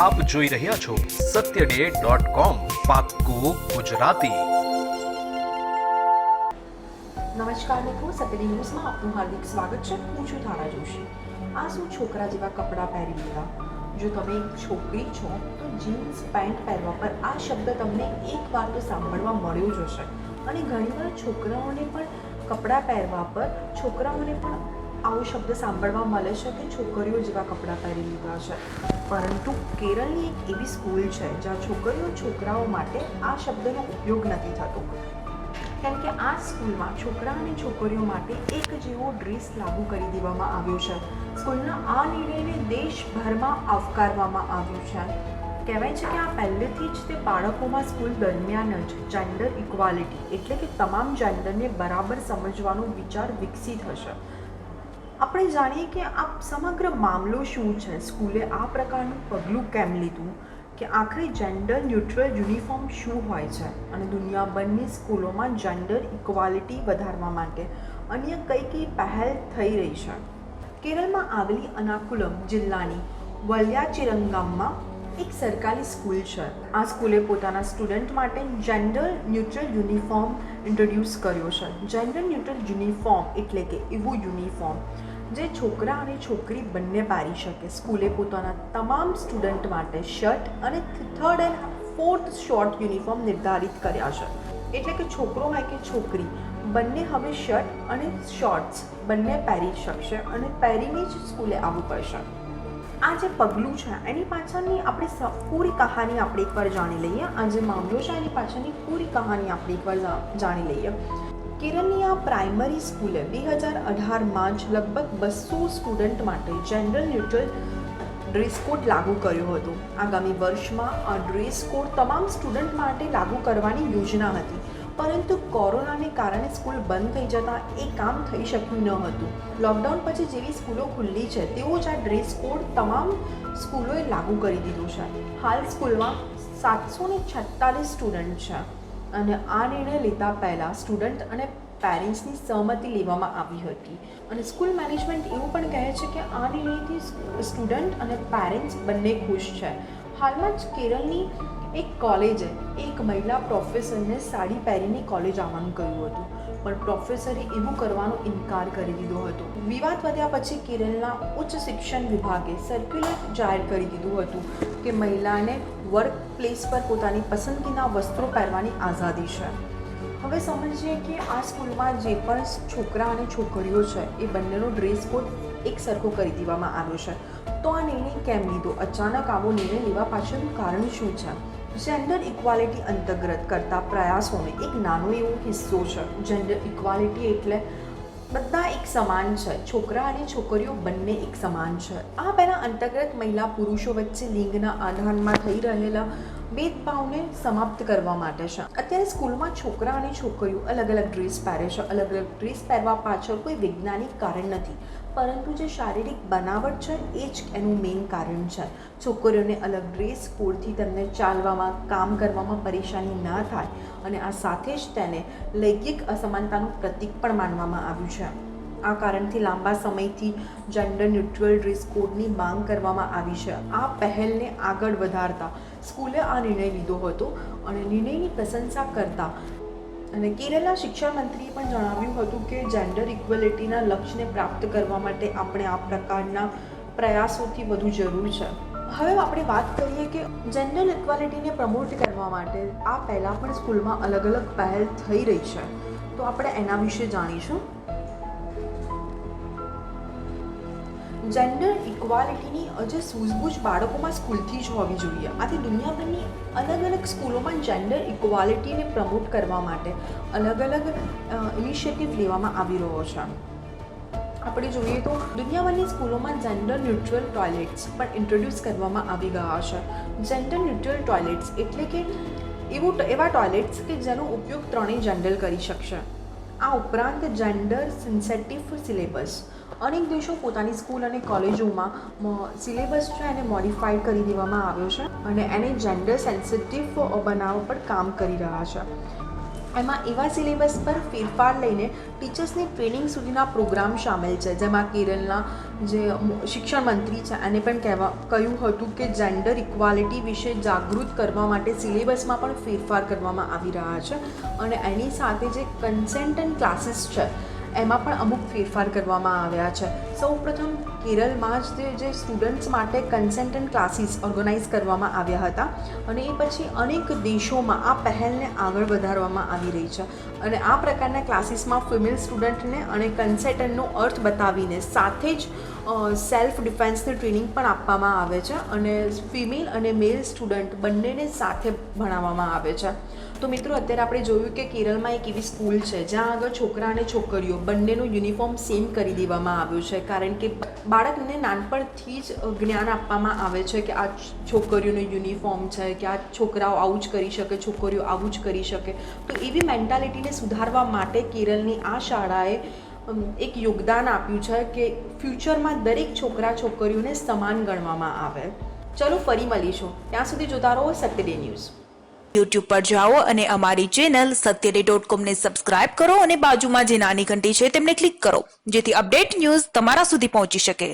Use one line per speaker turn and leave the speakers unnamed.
આપ જોઈ રહ્યા છો satyday.com પાક્કું ગુજરાતી।
નમસ્કાર મિત્રો, સત્યડી ન્યૂઝમાં આપનું હાર્દિક સ્વાગત છે। હું છું ધારા જોશી। આ શું છોકરા જેવા કપડાં પહેરી લીધા? જો તમે એક છોકરી છો તો જીન્સ પેન્ટ પહેરવા પર આ શબ્દ તમને એકવાર તો સાંભળવા મળ્યો જ હશે, અને ઘણીવાર છોકરાઓને પણ કપડાં પહેરવા પર છોકરાઓને પણ આવો શબ્દ સાંભળવા મળે છે કે છોકરીઓ જેવા કપડાં પહેરી લીધા છે। પરંતુ કેરળની એક એવી સ્કૂલ છે જ્યાં છોકરાઓ માટે આ શબ્દનો ઉપયોગ નથી થતો, કેમ કે આ સ્કૂલમાં છોકરા અને છોકરીઓ માટે એક જેવો ડ્રેસ લાગુ કરી દેવામાં આવ્યો છે। સ્કૂલના આ નિર્ણયને દેશભરમાં આવકારવામાં આવ્યું છે। કહેવાય છે કે આ પહેલેથી જ તે બાળકોમાં સ્કૂલ દરમિયાન જ જેન્ડર ઇક્વાલિટી એટલે કે તમામ જેન્ડરને બરાબર સમજવાનો વિચાર વિકસિત હશે। આપણે જાણીએ કે આ સમગ્ર મામલો શું છે, સ્કૂલે આ પ્રકારનું પગલું કેમ લીધું, કે આખરે જેન્ડર ન્યુટ્રલ યુનિફોર્મ શું હોય છે અને દુનિયાભરની સ્કૂલોમાં જેન્ડર ઇક્વાલિટી વધારવા માટે અન્ય કઈ પહેલ થઈ રહી છે। કેરળમાં આવેલી અનાકુલમ જિલ્લાની વલ્યાચિરંગામમાં એક સરકારી સ્કૂલ છે। આ સ્કૂલે પોતાના સ્ટુડન્ટ માટે જેન્ડર ન્યુટ્રલ યુનિફોર્મ ઇન્ટ્રોડ્યુસ કર્યો છે। જેન્ડર ન્યુટ્રલ યુનિફોર્મ એટલે કે એવું યુનિફોર્મ જે છોકરા અને છોકરી બંને પહેરી શકે। સ્કૂલે પોતાના તમામ સ્ટુડન્ટ માટે શર્ટ અને third and fourth short uniform નિર્ધારિત કર્યા છે, એટલે કે છોકરો હોય કે છોકરી બંને હવે શર્ટ અને શોર્ટ્સ બંને પહેરી શકશે અને પહેરીને જ સ્કૂલે આવવું પડશે। આ જે પગલું છે એની પાછળની આપણે પૂરી કહાની આપણે એકવાર જાણી લઈએ। આ જે મામલો છે એની પાછળની પૂરી કહાની આપણે એકવાર જાણી લઈએ। કેરળની આ પ્રાઇમરી સ્કૂલે 2018માં જ લગભગ 200 સ્ટુડન્ટ માટે જેન્ડર ન્યુટ્રલ ડ્રેસ કોડ લાગુ કર્યો હતો। આગામી વર્ષમાં આ ડ્રેસ કોડ તમામ સ્ટુડન્ટ માટે લાગુ કરવાની યોજના હતી, પરંતુ કોરોનાને કારણે સ્કૂલ બંધ થઈ જતાં એ કામ થઈ શક્યું ન હતું। લોકડાઉન પછી જેવી સ્કૂલો ખુલ્લી છે તેવો જ આ ડ્રેસ કોડ તમામ સ્કૂલોએ લાગુ કરી દીધો છે। હાલ સ્કૂલમાં 746 સ્ટુડન્ટ છે અને આ નિર્ણય લેતા પહેલાં સ્ટુડન્ટ અને પેરેન્ટ્સની સહમતિ લેવામાં આવી હતી, અને સ્કૂલ મેનેજમેન્ટ એવું પણ કહે છે કે આ નિર્ણયથી સ્ટુડન્ટ અને પેરેન્ટ્સ બંને ખુશ છે। હાલમાં જ કેરળની એક કોલેજે એક મહિલા પ્રોફેસરને સાડી પહેરીને કોલેજ આવવાનું કહ્યું હતું, પણ પ્રોફેસરે એવું કરવાનો ઇનકાર કરી દીધો હતો। વિવાદ વધ્યા પછી કેરળના ઉચ્ચ શિક્ષણ વિભાગે સર્ક્યુલર જાહેર કરી દીધું હતું કે મહિલાને વર્ક પ્લેસ પર પોતાની પસંદગીના વસ્ત્રો પહેરવાની આઝાદી છે। હવે સમજીએ કે આ સ્કૂલમાં જે પણ છોકરા અને છોકરીઓ છે એ બંનેનો ડ્રેસ કોડ એક સરખો કરી દેવામાં આવ્યો છે। તો આ નિર્ણય કેમ લીધો? અચાનક આવો નિર્ણય લેવા પાછળનું કારણ શું છે? જેન્ડર ઇક્વાલિટી અંતર્ગત કરતા પ્રયાસોનો એક નાનો એવો હિસ્સો છે। જેન્ડર ઇક્વાલિટી એટલે બધા એક સમાન છે, છોકરા અને છોકરીઓ બંને એક સમાન છે। આ પહેલાં અંતર્ગત મહિલા પુરુષો વચ્ચે લિંગના આધારમાં થઈ રહેલા ભેદભાવને સમાપ્ત કરવા માટે છે। અત્યારે સ્કૂલમાં છોકરા અને છોકરીઓ અલગ અલગ ડ્રેસ પહેરે છે। અલગ અલગ ડ્રેસ પહેરવા પાછળ કોઈ વૈજ્ઞાનિક કારણ નથી, પરંતુ જે શારીરિક બનાવટ છે એ જ એનું મેઇન કારણ છે। છોકરીઓને અલગ ડ્રેસ કોડથી તેમને ચાલવામાં કામ કરવામાં પરેશાની ના થાય, અને આ સાથે જ તેને લૈંગિક અસમાનતાનું પ્રતીક પણ માનવામાં આવ્યું છે। આ કારણથી લાંબા સમયથી જેન્ડર ન્યુટ્રલ ડ્રેસ કોડની માંગ કરવામાં આવી છે। આ પહેલને આગળ વધારતા સ્કૂલે આ નિર્ણય લીધો હતો, અને નિર્ણયની પ્રશંસા કરતા અને કેરળના શિક્ષણ મંત્રીએ પણ જણાવ્યું હતું કે જેન્ડર ઇક્વેલિટીના લક્ષ્યને પ્રાપ્ત કરવા માટે આપણે આ પ્રકારના પ્રયાસોથી વધુ જરૂર છે। હવે આપણે વાત કરીએ કે જેન્ડર ઇક્વાલિટીને પ્રમોટ કરવા માટે આ પહેલાં પણ સ્કૂલમાં અલગ અલગ પહેલ થઈ રહી છે, તો આપણે એના વિશે જાણીશું। જેન્ડર ઇક્વાલિટીની જે સૂઝબૂઝ બાળકોમાં સ્કૂલથી જ હોવી જોઈએ। આથી દુનિયાભરની અલગ અલગ સ્કૂલોમાં જેન્ડર ઇક્વાલિટીને પ્રમોટ કરવા માટે અલગ અલગ ઇનિશિયેટિવ લેવામાં આવી રહ્યો છે। આપણે જોઈએ તો દુનિયાભરની સ્કૂલોમાં જેન્ડર ન્યુટ્રલ ટોયલેટ્સ પણ ઇન્ટ્રોડ્યુસ કરવામાં આવી ગયા છે। જેન્ડર ન્યુટ્રલ ટોયલેટ્સ એટલે કે એવા ટોયલેટ્સ કે જેનો ઉપયોગ ત્રણેય જેન્ડર કરી શકશે। આ ઉપરાંત જેન્ડર સેન્સિટિવ સિલેબસ, અનેક દેશો પોતાની સ્કૂલ અને કોલેજોમાં સિલેબસ છે એને મોડિફાઈડ કરી દેવામાં આવ્યો છે અને એને જેન્ડર સેન્સિટિવ બનાવવા પર કામ કરી રહ્યા છે। એમાં એવા સિલેબસ પર ફેરફાર લઈને ટીચર્સની ટ્રેનિંગ સુધીના પ્રોગ્રામ સામેલ છે, જેમાં કેરળના જે શિક્ષણ મંત્રી છે એને પણ કહ્યું હતું કે જેન્ડર ઇક્વાલિટી વિશે જાગૃત કરવા માટે સિલેબસમાં પણ ફેરફાર કરવામાં આવી રહ્યા છે અને એની સાથે જે કન્સલ્ટન્ટ ક્લાસીસ છે એમાં પણ અમુક ફેરફાર કરવામાં આવ્યા છે. સૌપ્રથમ કેરળમાં જ જે સ્ટુડન્ટ્સ માટે કન્સલ્ટન્ટ ક્લાસીસ ઓર્ગેનાઇઝ કરવામાં આવ્યા હતા અને એ પછી અનેક દેશોમાં આ પહેલને આગળ વધારવામાં આવી રહી છે અને આ પ્રકારના ક્લાસીસમાં ફિમેલ સ્ટુડન્ટને અને કન્સલ્ટન્ટનો અર્થ બતાવીને સાથે જ સેલ્ફ ડિફેન્સની ટ્રેનિંગ પણ આપવામાં આવે છે અને ફિમેલ અને મેલ સ્ટુડન્ટ બંનેને સાથે ભણાવવામાં આવે છે. તો મિત્રો, અત્યારે આપણે જોયું કે કેરળમાં એક એવી સ્કૂલ છે જ્યાં આગળ છોકરા અને છોકરીઓ બંનેનું યુનિફોર્મ સેમ કરી દેવામાં આવ્યું છે, કારણ કે બાળકને નાનપણથી જ જ્ઞાન આપવામાં આવે છે કે આ છોકરીઓનું યુનિફોર્મ છે, કે આ છોકરાઓ આવું જ કરી શકે, છોકરીઓ આવું જ કરી શકે. તો એવી મેન્ટાલિટીને સુધારવા માટે કેરળની આ શાળાએ એક યોગદાન આપ્યું છે કે ફ્યુચરમાં દરેક છોકરા છોકરીઓને સમાન ગણવામાં આવે. ચલો ફરી મળીશું, ત્યાં સુધી જોતા રહો સત્યડે ન્યૂઝ.
YouTube પર જાઓ અને અમારી ચેનલ satyday.com ને સબસ્ક્રાઇબ કરો અને બાજુમાં જે નાની ઘંટી છે તેમને ક્લિક કરો, જેથી અપડેટ ન્યૂઝ તમારા સુધી પહોંચી શકે.